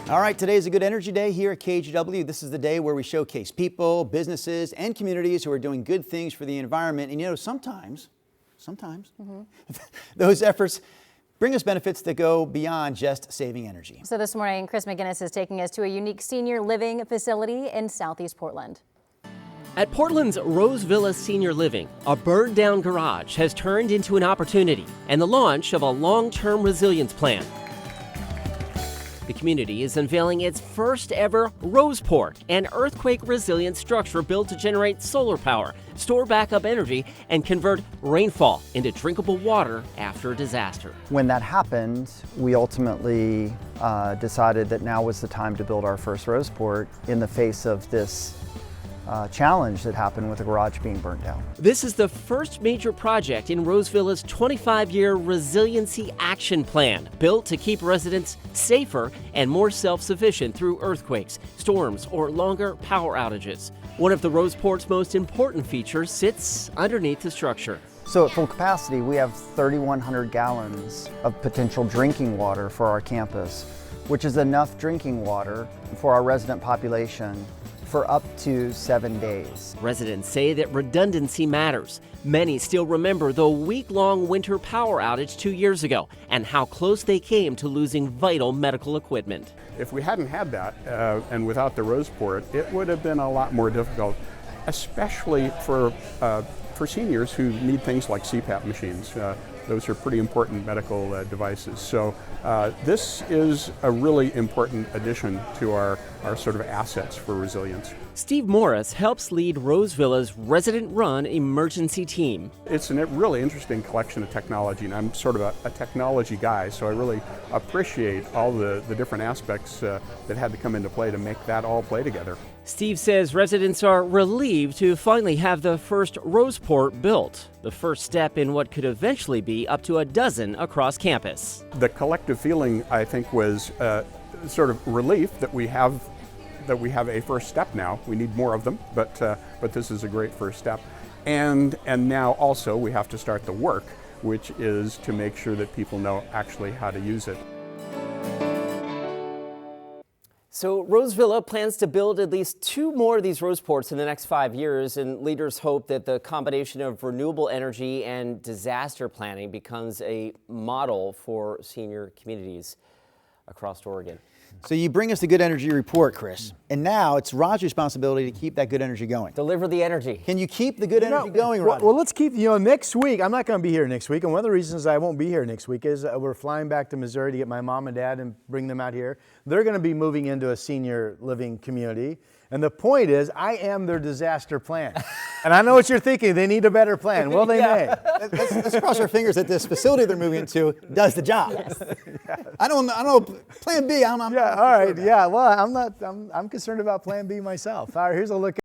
All right, today is a good energy day here at KGW. This is the day where we showcase people, businesses, and communities who are doing good things for the environment. And you know, sometimes those efforts bring us benefits that go beyond just saving energy. So this morning, Chris McGinnis is taking us to a unique senior living facility in Southeast Portland. At Portland's RoseVilla Senior Living, a burned-down garage has turned into an opportunity and the launch of a long-term resilience plan. The community is unveiling its first ever Roseport, an earthquake-resilient structure built to generate solar power, store backup energy, and convert rainfall into drinkable water after a disaster. When that happened, we ultimately decided that now was the time to build our first Roseport in the face of this challenge that happened with the garage being burnt down. This is the first major project in RoseVilla's 25-year Resiliency Action Plan, built to keep residents safer and more self-sufficient through earthquakes, storms, or longer power outages. One of the Roseport's most important features sits underneath the structure. So at full capacity, we have 3,100 gallons of potential drinking water for our campus, which is enough drinking water for our resident population for up to 7 days. Residents say that redundancy matters. Many still remember the week-long winter power outage 2 years ago and how close they came to losing vital medical equipment. If we hadn't had that, and without the Roseport, it would have been a lot more difficult, especially for seniors who need things like CPAP machines. Those are pretty important medical devices. So this is a really important addition to our sort of assets for resilience. Steve Morris helps lead RoseVilla's resident-run emergency team. It's a really interesting collection of technology, and I'm sort of a technology guy, so I really appreciate all the different aspects that had to come into play to make that all play together. Steve says residents are relieved to finally have the first Roseport built, the first step in what could eventually be up to a dozen across campus. The collective feeling, I think, was sort of relief that we have a first step now. We need more of them, but this is a great first step. And now also we have to start the work, which is to make sure that people know actually how to use it. So RoseVilla plans to build at least 2 more of these Roseports in the next 5 years, and leaders hope that the combination of renewable energy and disaster planning becomes a model for senior communities across Oregon. So you bring us the good energy report, Chris, and now it's Rod's responsibility to keep that good energy going. Deliver the energy. Can you keep the good energy going, Rod? Well, let's keep, next week, I'm not going to be here next week, and one of the reasons I won't be here next week is we're flying back to Missouri to get my mom and dad and bring them out here. They're going to be moving into a senior living community, and the point is, I am their disaster plan. And I know what you're thinking, they need a better plan. Well, they may. Let's cross our fingers that this facility they're moving into does the job. Yes. I don't know, plan B, I'm yeah, all right, yeah, well, I'm concerned about plan B myself. All right, here's a look